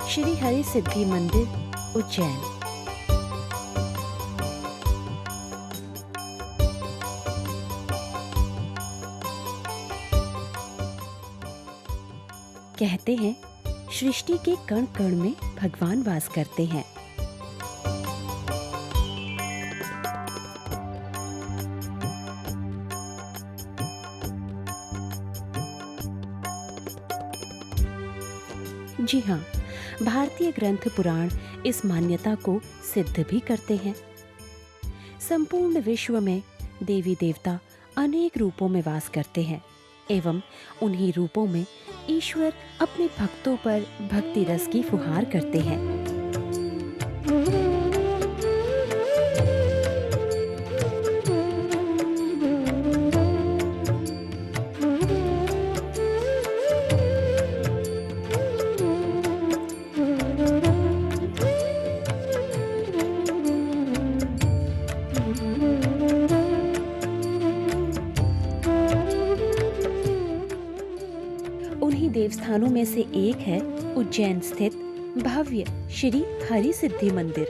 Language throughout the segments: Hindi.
श्री हरि सिद्धि मंदिर, उज्जैन। कहते हैं सृष्टि के कण कण में भगवान वास करते हैं। जी हाँ, भारतीय ग्रंथ पुराण इस मान्यता को सिद्ध भी करते हैं। संपूर्ण विश्व में देवी देवता अनेक रूपों में वास करते हैं एवं उन्हीं रूपों में ईश्वर अपने भक्तों पर भक्ति रस की फुहार करते हैं। उन्हीं देवस्थानों में से एक है उज्जैन स्थित भव्य श्री हरि सिद्धि मंदिर।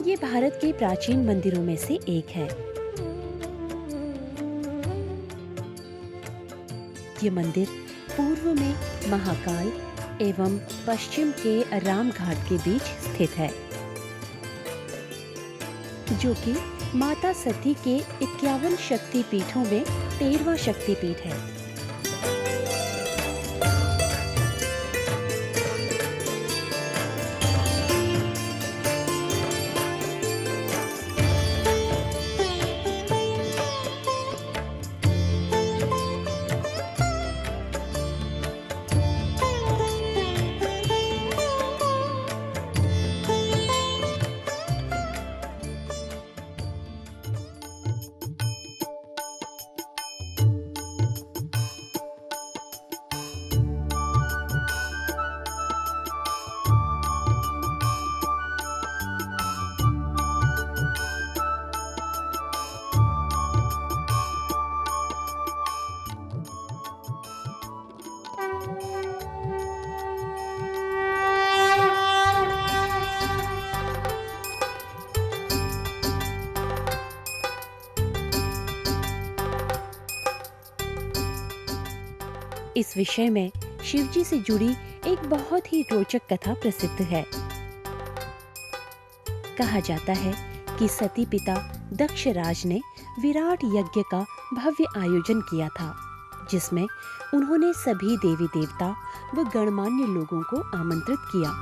ये भारत के प्राचीन मंदिरों में से एक है। ये मंदिर पूर्व में महाकाल एवं पश्चिम के रामघाट के बीच स्थित है, जो कि माता सती के 51 शक्ति पीठों में 13वां शक्तिपीठ है। इस विषय में शिवजी से जुड़ी एक बहुत ही रोचक कथा प्रसिद्ध है। कहा जाता है कि सती पिता दक्षराज ने विराट यज्ञ का भव्य आयोजन किया था, जिसमें उन्होंने सभी देवी देवता व गणमान्य लोगों को आमंत्रित किया।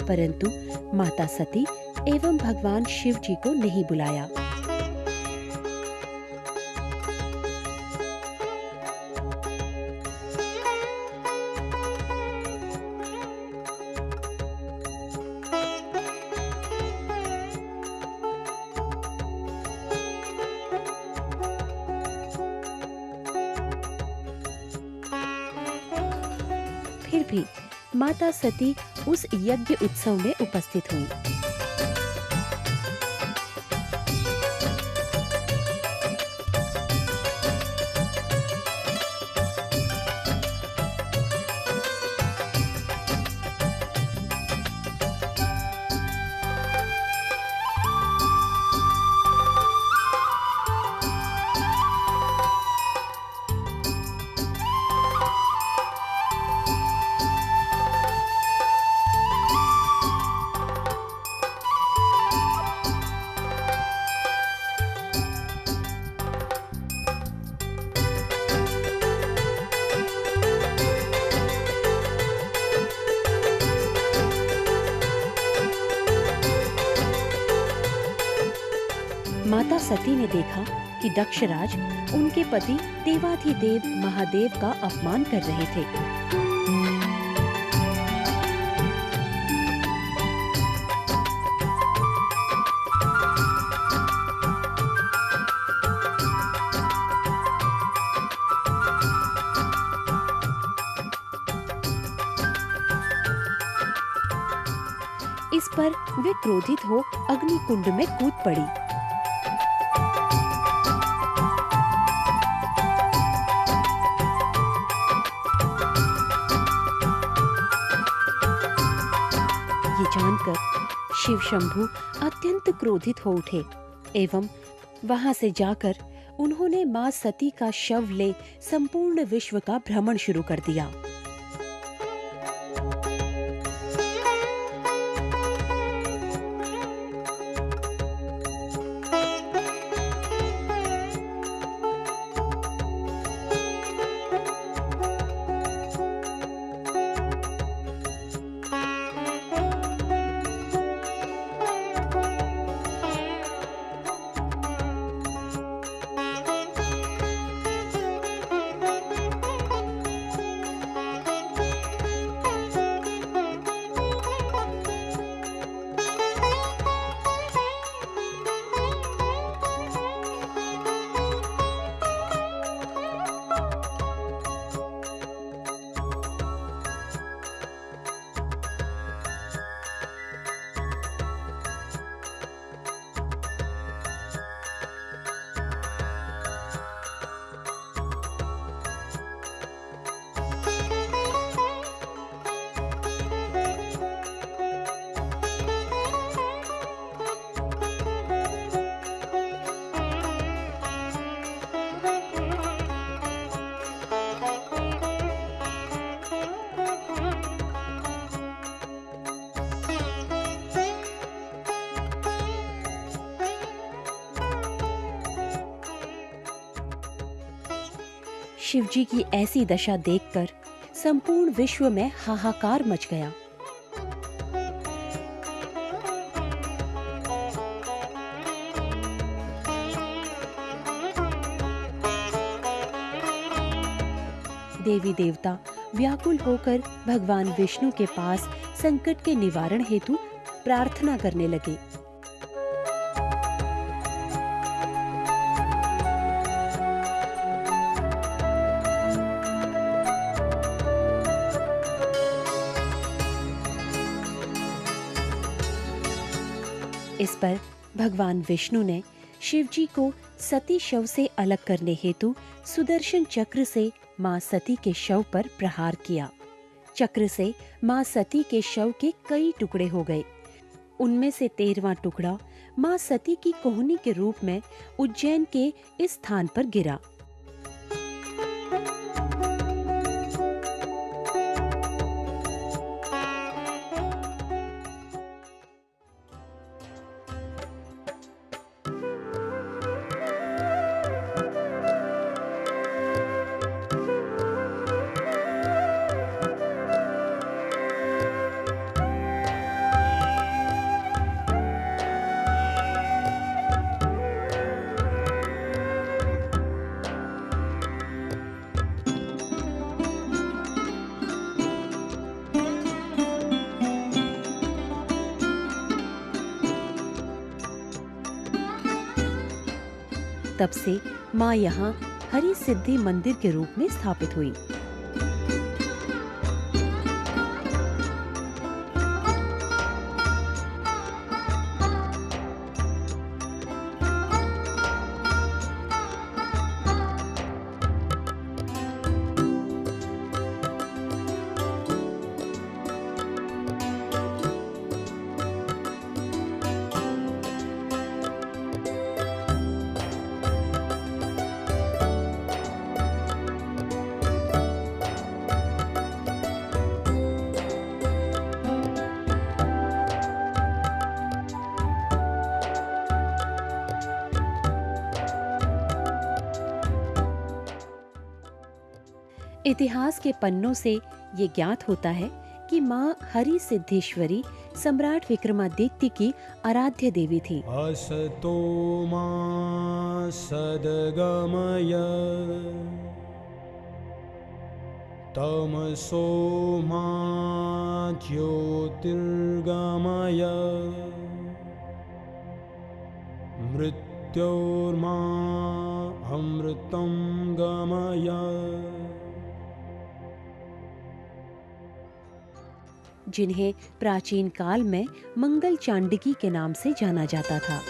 परंतु माता सती एवं भगवान शिव जी को नहीं बुलाया। फिर भी माता सती उस यज्ञ उत्सव में उपस्थित हुई। सती ने देखा कि दक्षराज उनके पति देवाधिदेव महादेव का अपमान कर रहे थे। इस पर वे क्रोधित हो अग्नि कुंड में कूद पड़ी। ये जानकर शिव शंभु अत्यंत क्रोधित हो उठे एवं वहां से जाकर उन्होंने मां सती का शव ले संपूर्ण विश्व का भ्रमण शुरू कर दिया। शिवजी की ऐसी दशा देखकर संपूर्ण विश्व में हाहाकार मच गया। देवी देवता व्याकुल होकर भगवान विष्णु के पास संकट के निवारण हेतु प्रार्थना करने लगे। इस पर भगवान विष्णु ने शिवजी को सती शव से अलग करने हेतु सुदर्शन चक्र से मां सती के शव पर प्रहार किया। चक्र से मां सती के शव के कई टुकड़े हो गए। उनमें से 13वां टुकड़ा मां सती की कोहनी के रूप में उज्जैन के इस स्थान पर गिरा। तब से मां यहाँ हरि सिद्धि मंदिर के रूप में स्थापित हुई। इतिहास के पन्नों से ये ज्ञात होता है कि मां हरि सिद्धेश्वरी सम्राट विक्रमादित्य की आराध्य देवी थी। असतो मा सद्गमय तमसो मा ज्योतिर्गमय मृत्योर्मा अमृतं गमय। जिन्हें प्राचीन काल में मंगल चांडिकी के नाम से जाना जाता था।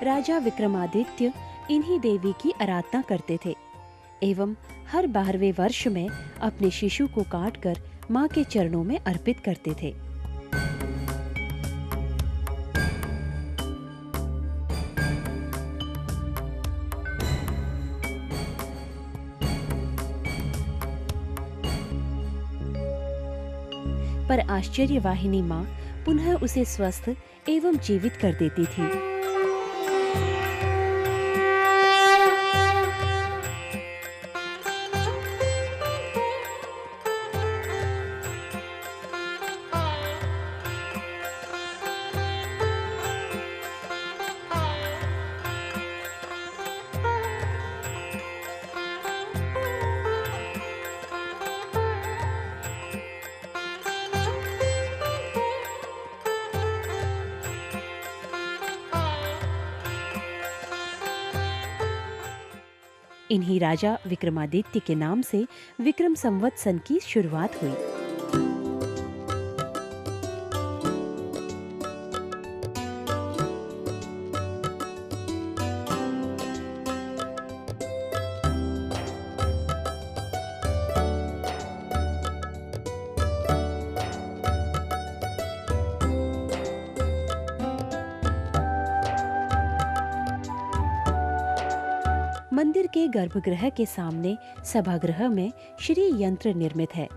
राजा विक्रमादित्य इन्हीं देवी की आराधना करते थे एवं हर 12वें वर्ष में अपने शिशु को काटकर मां के चरणों में अर्पित करते थे। पर आश्चर्य वाहिनी मां पुनः उसे स्वस्थ एवं जीवित कर देती थी। इन्हीं राजा विक्रमादित्य के नाम से विक्रम संवत सन की शुरुआत हुई। मंदिर के गर्भगृह के सामने सभागृह में श्री यंत्र निर्मित है।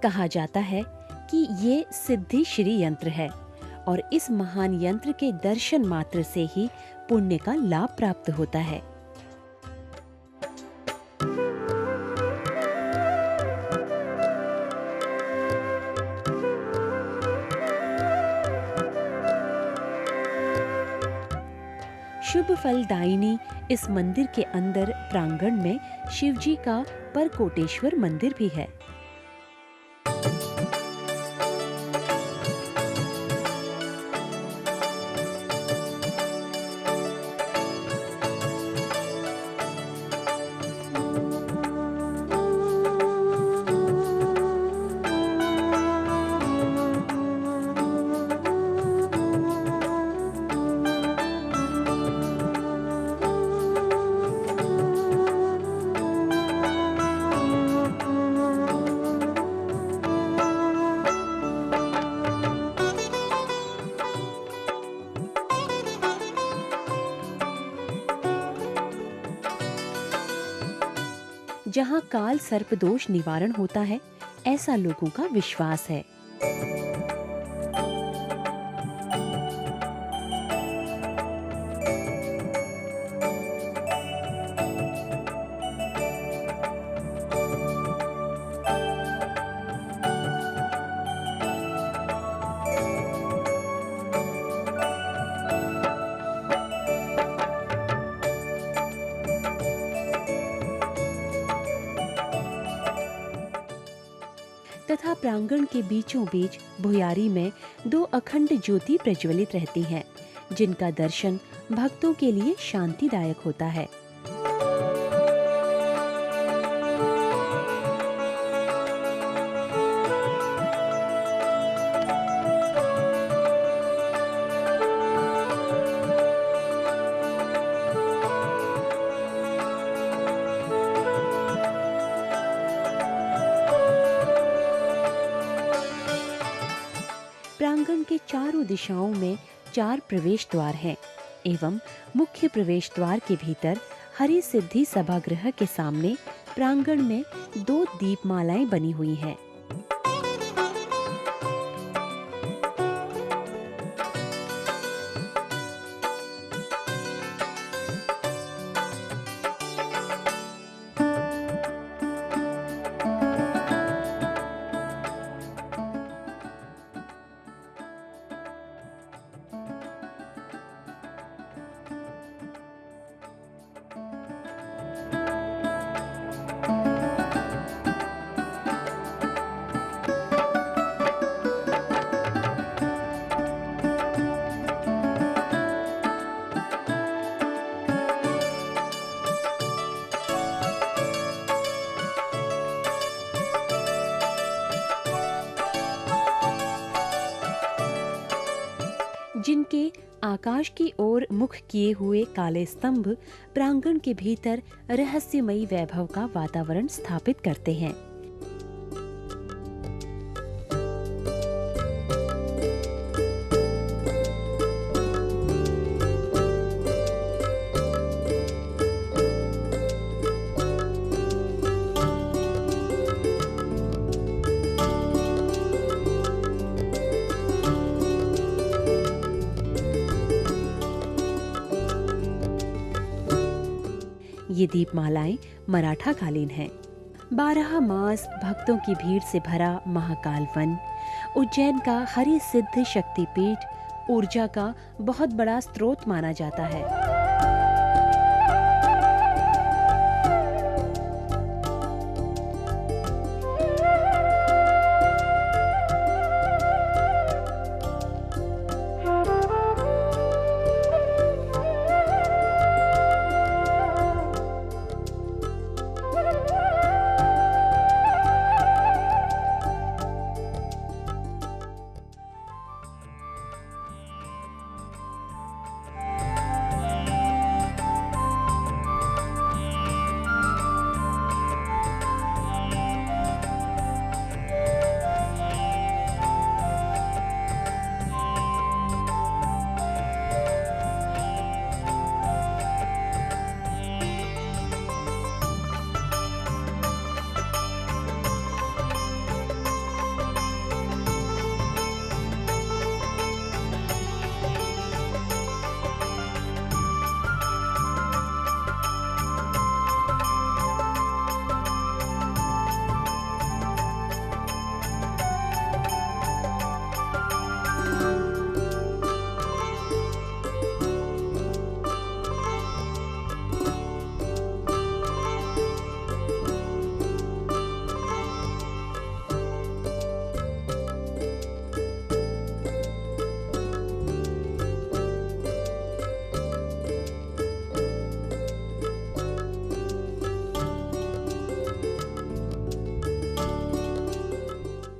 कहा जाता है कि ये सिद्धि श्री यंत्र है और इस महान यंत्र के दर्शन मात्र से ही पुण्य का लाभ प्राप्त होता है। शुभ फलदायिनी इस मंदिर के अंदर प्रांगण में शिवजी का परकोटेश्वर मंदिर भी है। जहाँ काल सर्प दोष निवारण होता है, ऐसा लोगों का विश्वास है। तथा प्रांगण के बीचों बीच भुयारी में 2 अखंड ज्योति प्रज्वलित रहती हैं, जिनका दर्शन भक्तों के लिए शांतिदायक होता है। प्रांगण के चारों दिशाओं में 4 प्रवेश द्वार हैं एवं मुख्य प्रवेश द्वार के भीतर हरि सिद्धि सभागृह के सामने प्रांगण में 2 दीपमालाएं बनी हुई हैं। जिनके आकाश की ओर मुख किए हुए काले स्तंभ प्रांगण के भीतर रहस्यमयी वैभव का वातावरण स्थापित करते हैं। ये दीपमालाएं मराठा कालीन हैं। 12 मास भक्तों की भीड़ से भरा महाकाल वन, उज्जैन का हरि सिद्ध शक्तिपीठ, ऊर्जा का बहुत बड़ा स्रोत माना जाता है।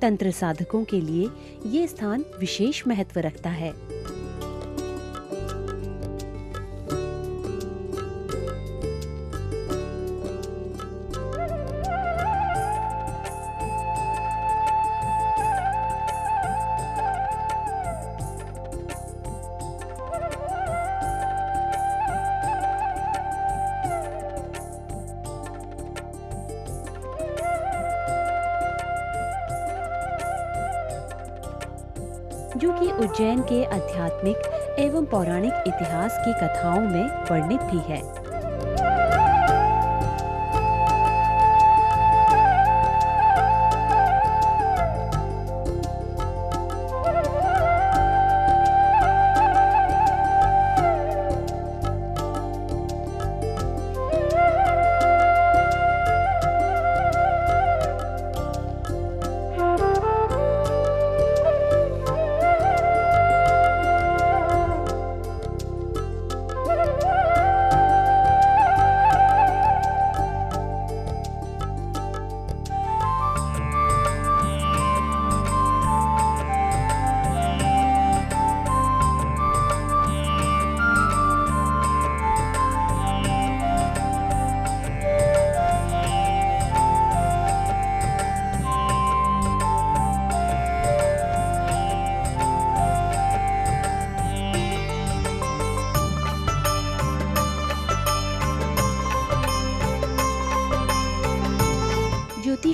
तंत्र साधकों के लिए ये स्थान विशेष महत्व रखता है। जो कि उज्जैन के आध्यात्मिक एवं पौराणिक इतिहास की कथाओं में वर्णित भी है।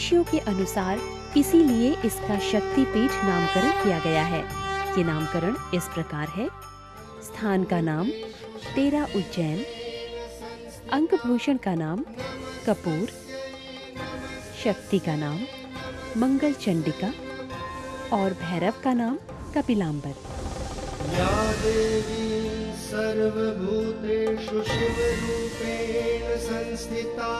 ऋषियों के अनुसार इसीलिए इसका शक्तिपीठ नामकरण किया गया है। ये नामकरण इस प्रकार है। स्थान का नाम तेरा उज्जैन, अंकभूषण का नाम कपूर, शक्ति का नाम मंगल चंडिका और भैरव का नाम कपिलांबर। या देवी सर्वभूतेषु शिवरूपेण संस्थिता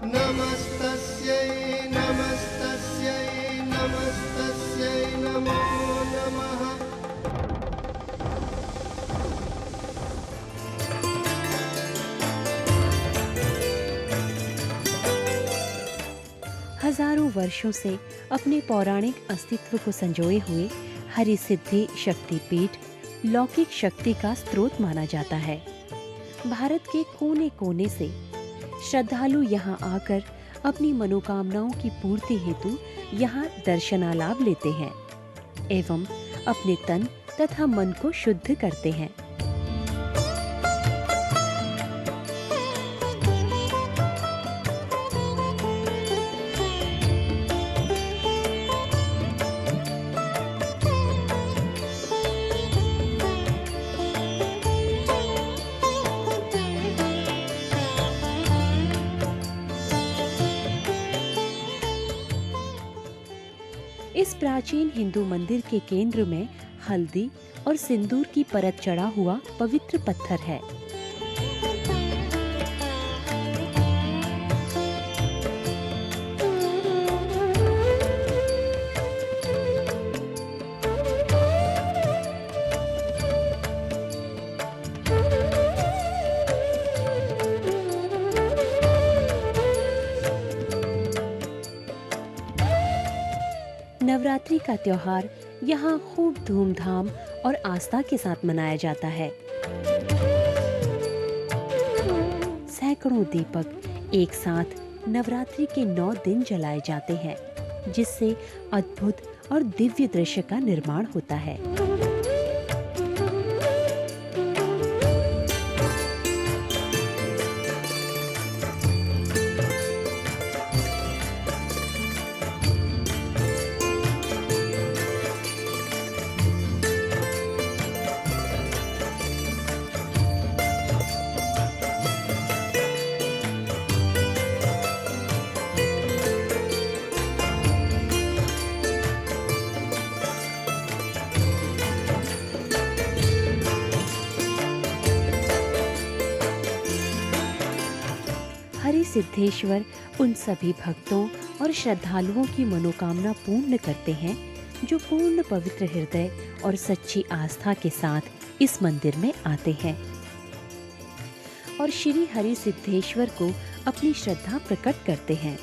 नमस्तस्यै नमस्तस्यै नमस्तस्यै नमो नमः। हजारों वर्षों से अपने पौराणिक अस्तित्व को संजोए हुए हरिसिद्धि शक्तिपीठ लौकिक शक्ति का स्रोत माना जाता है। भारत के कोने कोने से श्रद्धालु यहाँ आकर अपनी मनोकामनाओं की पूर्ति हेतु यहाँ दर्शनालाभ लेते हैं एवं अपने तन तथा मन को शुद्ध करते हैं। इस प्राचीन हिंदू मंदिर के केंद्र में हल्दी और सिंदूर की परत चढ़ा हुआ पवित्र पत्थर है। नवरात्रि का त्योहार यहाँ खूब धूमधाम और आस्था के साथ मनाया जाता है। सैकड़ों दीपक एक साथ नवरात्रि के 9 दिन जलाए जाते हैं, जिससे अद्भुत और दिव्य दृश्य का निर्माण होता है। हरिसिद्धेश्वर उन सभी भक्तों और श्रद्धालुओं की मनोकामना पूर्ण करते हैं जो पूर्ण पवित्र हृदय और सच्ची आस्था के साथ इस मंदिर में आते हैं और श्री हरिसिद्धेश्वर को अपनी श्रद्धा प्रकट करते हैं।